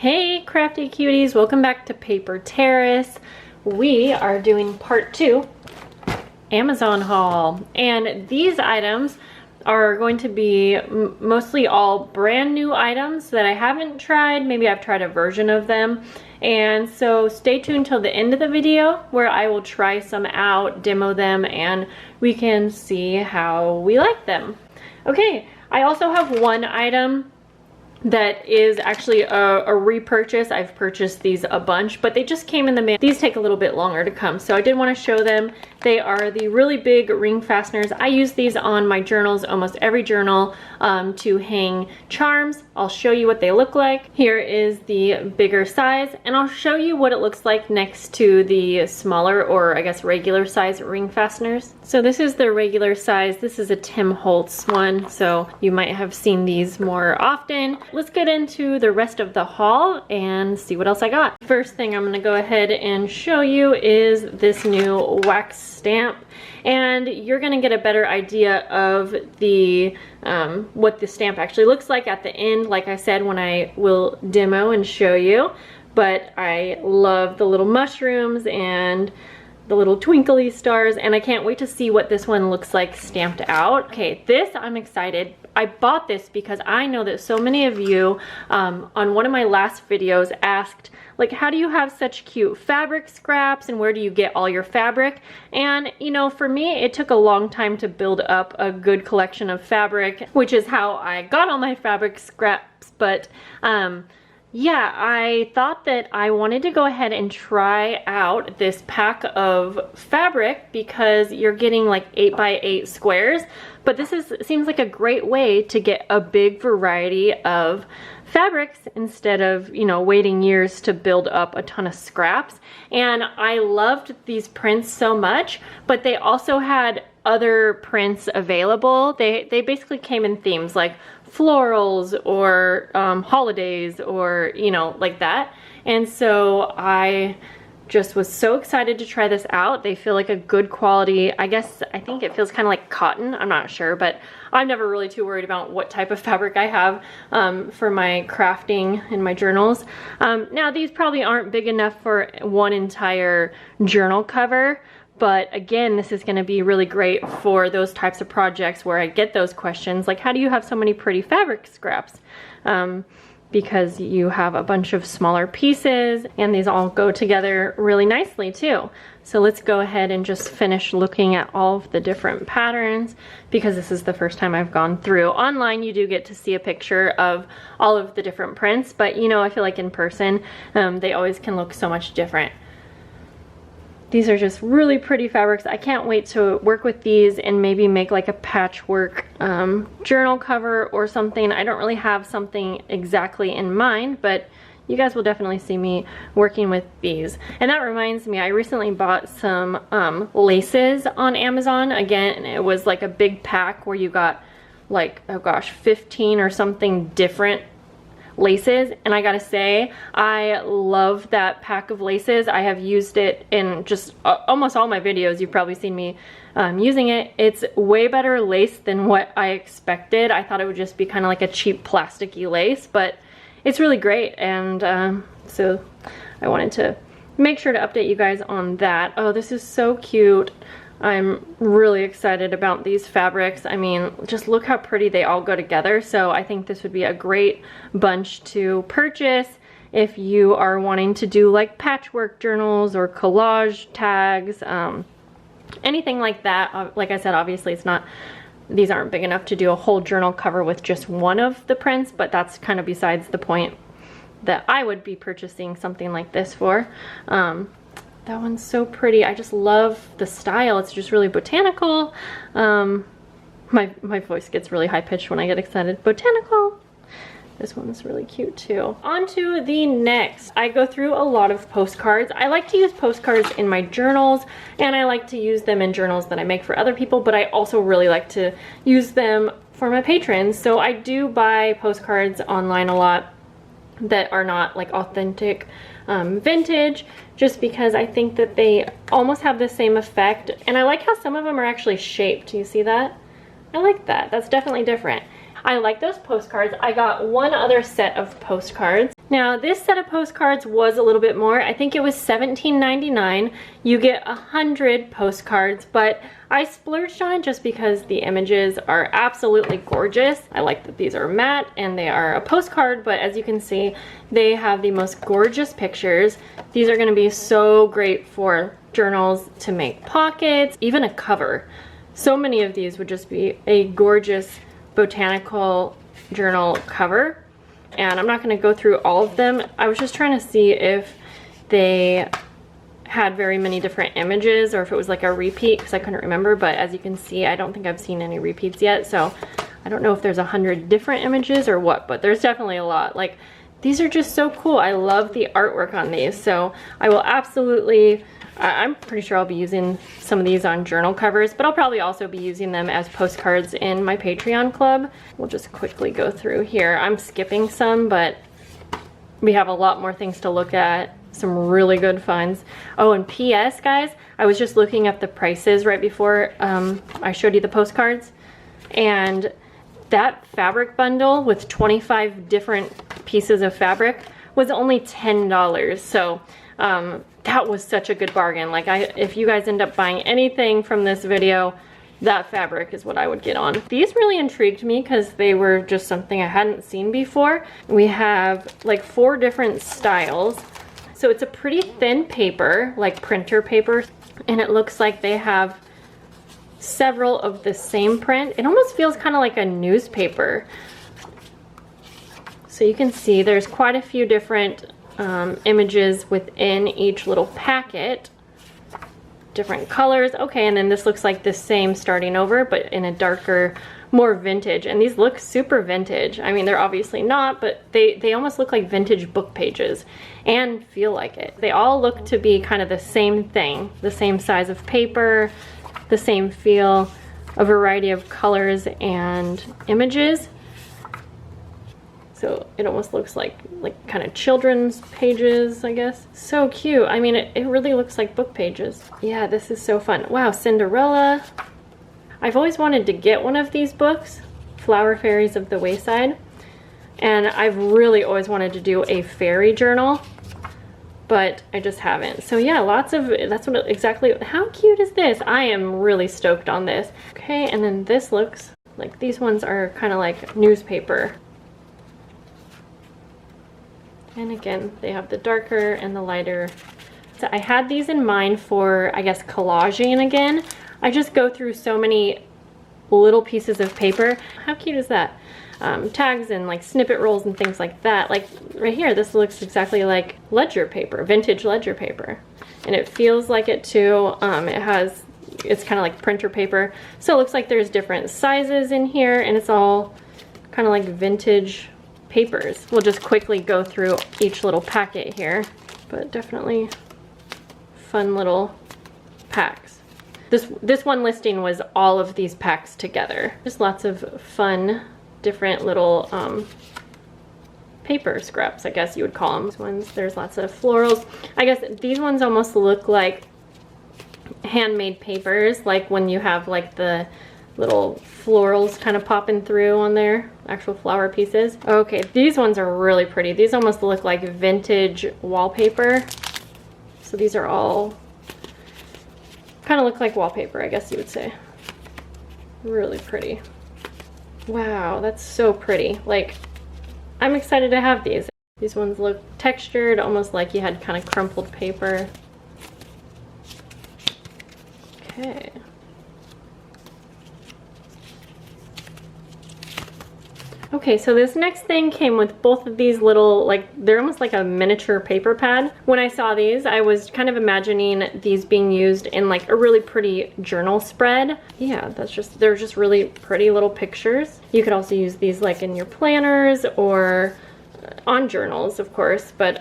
Hey crafty cuties, welcome back to Paper Terrace. We are doing part 2 Amazon haul, and these items are going to be mostly all brand new items that I haven't tried. Maybe I've tried a version of them, and so stay tuned till the end of the video where I will try some out, demo them, and we can see how we like them. Okay, I also have one item that is actually a repurchase. I've purchased these a bunch, but they just came in the mail. These take a little bit longer to come, so I did want to show them. They are the really big ring fasteners. I use these on my journals, almost every journal, to hang charms. I'll show you what they look like. Here is the bigger size, and I'll show you what it looks like next to the smaller, or I guess regular size ring fasteners. So this is the regular size. This is a Tim Holtz one, so you might have seen these more often. Let's get into the rest of the haul and see what else I got. First thing I'm gonna go ahead and show you is this new wax stamp, and you're gonna get a better idea of the what the stamp actually looks like at the end, like I said, when I will demo and show you. But I love the little mushrooms and the little twinkly stars, and I can't wait to see what this one looks like stamped out. Okay, this I'm excited. I bought this because I know that so many of you on one of my last videos asked, like, how do you have such cute fabric scraps and where do you get all your fabric? And you know, for me, it took a long time to build up a good collection of fabric, which is how I got all my fabric scraps. But yeah, I thought that I wanted to go ahead and try out this pack of fabric because you're getting like 8x8 squares, but this seems like a great way to get a big variety of fabrics instead of, you know, waiting years to build up a ton of scraps. And I loved these prints so much, but they also had other prints available. They basically came in themes like florals or holidays, or you know, like that. And so I just was so excited to try this out. They feel like a good quality. I think it feels kind of like cotton. I'm not sure, but I'm never really too worried about what type of fabric I have for my crafting in my journals. Now these probably aren't big enough for one entire journal cover, but again, this is going to be really great for those types of projects where I get those questions like, how do you have so many pretty fabric scraps? Because you have a bunch of smaller pieces, and these all go together really nicely too. So let's go ahead and just finish looking at all of the different patterns, because this is the first time I've gone through. Online you do get to see a picture of all of the different prints, but you know, I feel like in person they always can look so much different. These are just really pretty fabrics. I can't wait to work with these and maybe make like a patchwork journal cover or something. I don't really have something exactly in mind, but you guys will definitely see me working with these. And that reminds me, I recently bought some laces on Amazon. Again, it was like a big pack where you got like, oh gosh, 15 or something different laces, and I gotta say, I love that pack of laces. I have used it in just almost all my videos. You've probably seen me using it. It's way better lace than what I expected. I thought it would just be kind of like a cheap plasticky lace, but it's really great, and so I wanted to make sure to update you guys on that. Oh, this is so cute. I'm really excited about these fabrics. I mean, just look how pretty they all go together. So I think this would be a great bunch to purchase if you are wanting to do like patchwork journals or collage tags, anything like that. Like I said, obviously these aren't big enough to do a whole journal cover with just one of the prints, but that's kind of besides the point that I would be purchasing something like this for. That one's so pretty. I just love the style. It's just really botanical. My voice gets really high-pitched when I get excited. Botanical. This one's really cute too. On to the next. I go through a lot of postcards. I like to use postcards in my journals, and I like to use them in journals that I make for other people, but I also really like to use them for my patrons. So I do buy postcards online a lot that are not like authentic vintage, just because I think that they almost have the same effect. And I like how some of them are actually shaped. Do you see that? I like that. That's definitely different. I like those postcards. I got one other set of postcards. Now this set of postcards was a little bit more. I think it was $17.99. You get 100 postcards, but I splurged on it just because the images are absolutely gorgeous. I like that these are matte and they are a postcard, but as you can see, they have the most gorgeous pictures. These are gonna be so great for journals to make pockets, even a cover. So many of these would just be a gorgeous botanical journal cover. And I'm not going to go through all of them. I was just trying to see if they had very many different images or if it was like a repeat, because I couldn't remember. But as you can see, I don't think I've seen any repeats yet. So I don't know if there's 100 different images or what, but there's definitely a lot. Like, these are just so cool. I love the artwork on these. So I will absolutely, I'm pretty sure I'll be using some of these on journal covers, but I'll probably also be using them as postcards in my Patreon club. We'll just quickly go through here. I'm skipping some, but we have a lot more things to look at. Some really good finds. Oh, and PS, guys, I was just looking up the prices right before I showed you the postcards, and that fabric bundle with 25 different pieces of fabric was only $10. So that was such a good bargain. Like, if you guys end up buying anything from this video, that fabric is what I would get on. These really intrigued me because they were just something I hadn't seen before. We have like 4 different styles. So it's a pretty thin paper, like printer paper, and it looks like they have several of the same print. It almost feels kind of like a newspaper. So you can see there's quite a few different images within each little packet. Different colors. Okay, and then this looks like the same starting over, but in a darker, more vintage. And these look super vintage. I mean, they're obviously not, but they almost look like vintage book pages and feel like it. They all look to be kind of the same thing, the same size of paper, the same feel, a variety of colors and images. So it almost looks like kind of children's pages, I guess. So cute. I mean, it really looks like book pages. Yeah, this is so fun. Wow, Cinderella. I've always wanted to get one of these books, Flower Fairies of the Wayside. And I've really always wanted to do a fairy journal, but I just haven't. So yeah, lots of, that's what exactly, how cute is this? I am really stoked on this. Okay, and then this looks like, these ones are kind of like newspaper. And again, they have the darker and the lighter. So I had these in mind for, I guess, collaging again. I just go through so many little pieces of paper. How cute is that? Tags and like snippet rolls and things like that. Like right here, this looks exactly like ledger paper, vintage ledger paper. And it feels like it too. It's kind of like printer paper. So it looks like there's different sizes in here, and it's all kind of like vintage papers. We'll just quickly go through each little packet here, but definitely fun little packs. This one listing was all of these packs together. Just lots of fun, different little paper scraps, I guess you would call them. These ones, there's lots of florals. I guess these ones almost look like handmade papers, like when you have like the little florals kind of popping through on there, actual flower pieces. Okay, these ones are really pretty. These almost look like vintage wallpaper. So these are all kind of look like wallpaper, I guess you would say. Really pretty. Wow, that's so pretty. Like, I'm excited to have these. These ones look textured, almost like you had kind of crumpled paper. Okay. Okay, so this next thing came with both of these little, like, they're almost like a miniature paper pad. When I saw these, I was kind of imagining these being used in like a really pretty journal spread. Yeah, they're just really pretty little pictures. You could also use these like in your planners or on journals, of course, but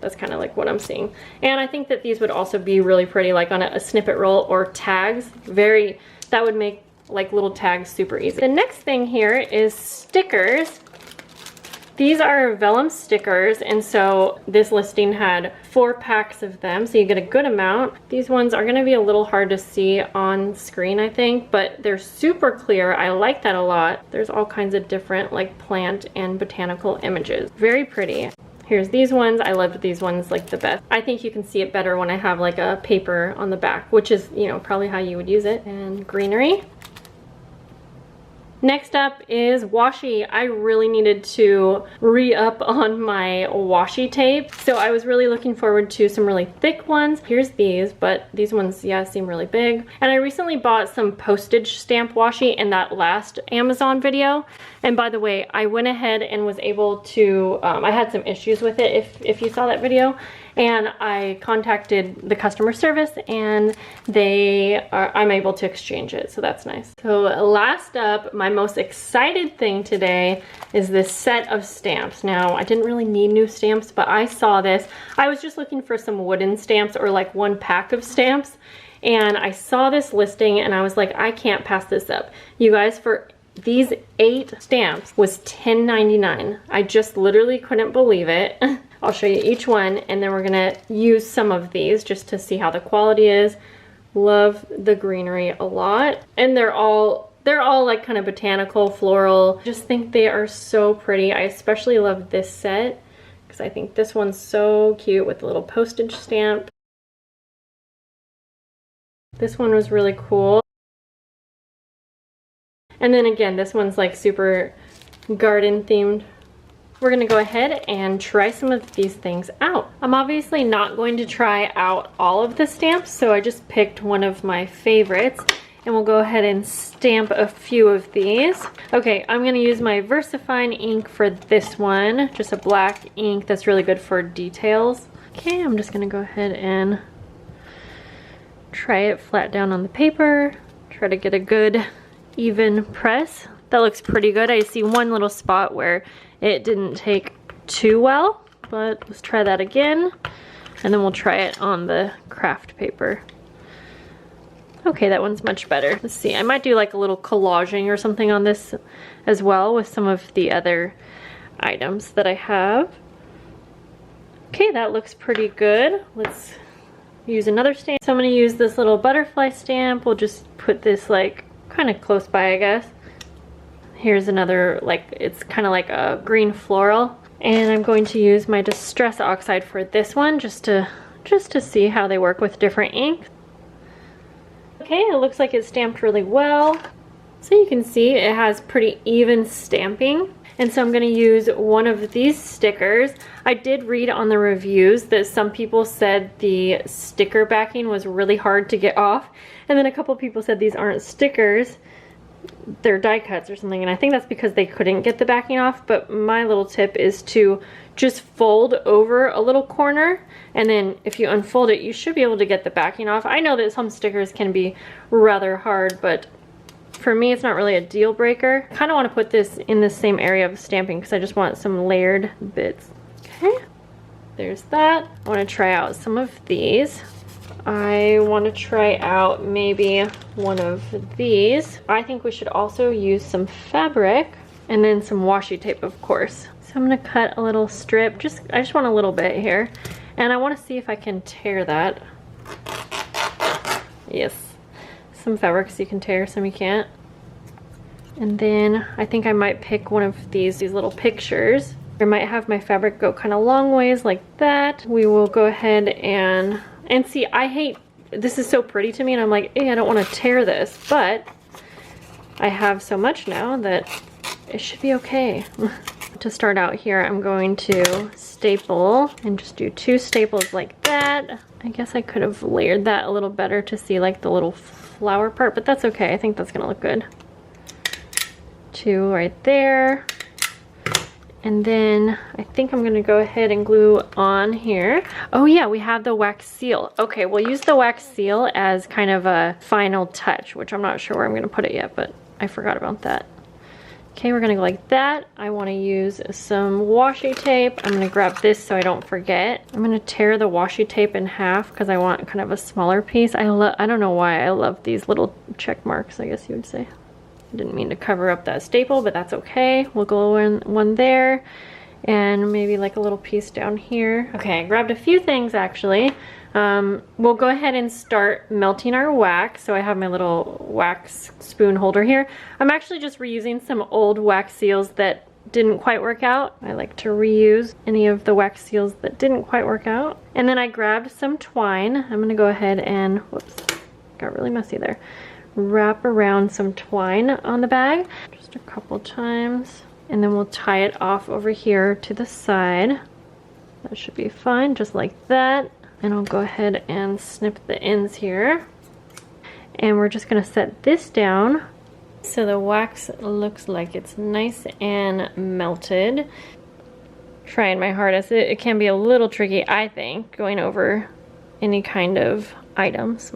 that's kind of like what I'm seeing. And I think that these would also be really pretty like on a snippet roll or tags. That would make like little tags super easy. The next thing here is stickers. These are vellum stickers, and so this listing had 4 packs of them, so you get a good amount. These ones are gonna be a little hard to see on screen, I think, but they're super clear. I like that a lot. There's all kinds of different like plant and botanical images. Very pretty. Here's these ones. I loved these ones like the best. I think you can see it better when I have like a paper on the back, which is, you know, probably how you would use it. And greenery. Next up is washi. I really needed to re-up on my washi tape. So I was really looking forward to some really thick ones. Here's these, but these ones, yeah, seem really big. And I recently bought some postage stamp washi in that last Amazon video. And by the way, I went ahead and was able to, I had some issues with it if you saw that video. And I contacted the customer service and I'm able to exchange it, so that's nice. So last up, my most excited thing today is this set of stamps. Now, I didn't really need new stamps, but I saw this. I was just looking for some wooden stamps or like one pack of stamps. And I saw this listing and I was like, I can't pass this up. You guys, for these 8 stamps was $10.99. I just literally couldn't believe it. I'll show you each one and then we're gonna use some of these just to see how the quality is. Love the greenery a lot. And they're all like kind of botanical, floral. Just think they are so pretty. I especially love this set because I think this one's so cute with the little postage stamp. This one was really cool. And then again, this one's like super garden themed. We're gonna go ahead and try some of these things out. I'm obviously not going to try out all of the stamps, so I just picked one of my favorites and we'll go ahead and stamp a few of these. Okay, I'm gonna use my VersaFine ink for this one, just a black ink that's really good for details. Okay, I'm just gonna go ahead and try it flat down on the paper, try to get a good even press. That looks pretty good. I see one little spot where it didn't take too well, but let's try that again. And then we'll try it on the craft paper. Okay, that one's much better. Let's see, I might do like a little collaging or something on this as well with some of the other items that I have. Okay, that looks pretty good. Let's use another stamp. So I'm gonna use this little butterfly stamp. We'll just put this like kind of close by, I guess. Here's another, like, it's kind of like a green floral. And I'm going to use my Distress Oxide for this one just to see how they work with different inks. Okay, it looks like it's stamped really well. So you can see it has pretty even stamping. And so I'm going to use one of these stickers. I did read on the reviews that some people said the sticker backing was really hard to get off. And then a couple people said these aren't stickers, they're die cuts or something, and I think that's because they couldn't get the backing off. But my little tip is to just fold over a little corner, and then if you unfold it, you should be able to get the backing off. I know that some stickers can be rather hard, but for me it's not really a deal breaker. I kind of want to put this in the same area of stamping because I just want some layered bits. Okay, there's that. I want to try out some of these. I want to try out maybe one of these. I think we should also use some fabric and then some washi tape, of course. So I'm going to cut a little strip. I just want a little bit here. And I want to see if I can tear that. Yes. Some fabrics you can tear, some you can't. And then I think I might pick one of these little pictures. I might have my fabric go kind of long ways like that. We will go ahead and see, I hate, this is so pretty to me and I'm like, hey, I don't want to tear this, but I have so much now that it should be okay. To start out here, I'm going to staple and just do 2 staples like that. I guess I could have layered that a little better to see like the little flower part, but that's okay. I think that's gonna look good. 2 right there. And then I think I'm gonna go ahead and glue on here. Oh yeah, we have the wax seal. Okay, we'll use the wax seal as kind of a final touch, which I'm not sure where I'm gonna put it yet, but I forgot about that. Okay, we're gonna go like that. I wanna use some washi tape. I'm gonna grab this so I don't forget. I'm gonna tear the washi tape in half because I want kind of a smaller piece. I don't know why I love these little check marks, I guess you would say. I didn't mean to cover up that staple, but that's okay. We'll glue in one there and maybe like a little piece down here. Okay, I grabbed a few things actually. We'll go ahead and start melting our wax. So I have my little wax spoon holder here. I'm actually just reusing some old wax seals that didn't quite work out. I like to reuse any of the wax seals that didn't quite work out. And then I grabbed some twine. I'm gonna go ahead and, whoops, got really messy there. Wrap around some twine on the bag, just a couple times. And then we'll tie it off over here to the side. That should be fine, just like that. And I'll go ahead and snip the ends here. And we're just gonna set this down. So the wax looks like it's nice and melted. Trying my hardest. It can be a little tricky, I think, going over any kind of items.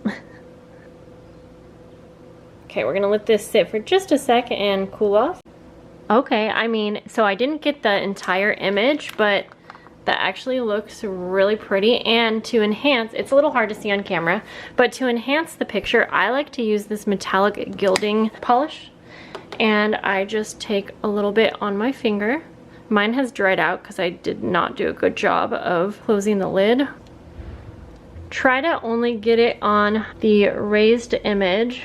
Okay, we're gonna let this sit for just a sec and cool off. Okay, I mean, so I didn't get the entire image, but that actually looks really pretty. And to enhance, it's a little hard to see on camera, but to enhance the picture, I like to use this metallic gilding polish. And I just take a little bit on my finger. Mine has dried out because I did not do a good job of closing the lid. Try to only get it on the raised image.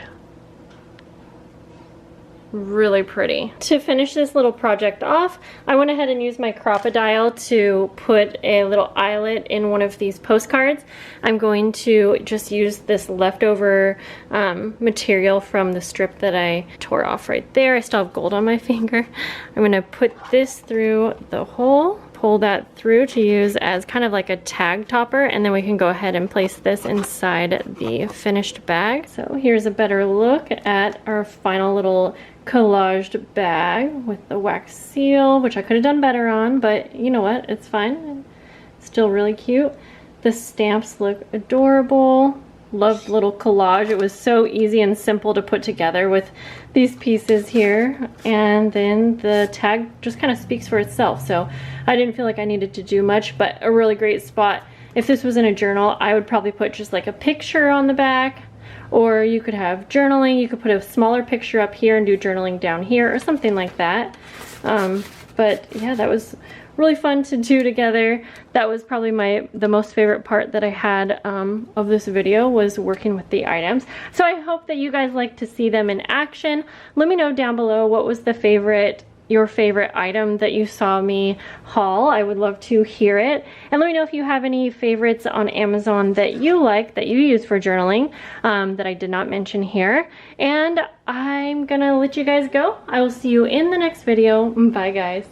Really pretty. To finish this little project off, I went ahead and used my Crop-A-Dile to put a little eyelet in one of these postcards. I'm going to just use this leftover material from the strip that I tore off right there. I still have gold on my finger. I'm gonna put this through the hole, pull that through to use as kind of like a tag topper, and then we can go ahead and place this inside the finished bag. So here's a better look at our final little collaged bag with the wax seal, which I could have done better on, but you know what, it's fine. It's still really cute. The stamps look adorable. Loved little collage. It was so easy and simple to put together with these pieces here, and then the tag just kind of speaks for itself, so I didn't feel like I needed to do much, but a really great spot. If this was in a journal, I would probably put just like a picture on the back, or you could have journaling. You could put a smaller picture up here and do journaling down here or something like that. But yeah, that was really fun to do together. That was probably the most favorite part that I had of this video, was working with the items. So I hope that you guys like to see them in action. Let me know down below what was your favorite item that you saw me haul. I would love to hear it. And let me know if you have any favorites on Amazon that you like, that you use for journaling, that I did not mention here. And I'm gonna let you guys go. I will see you in the next video. Bye guys.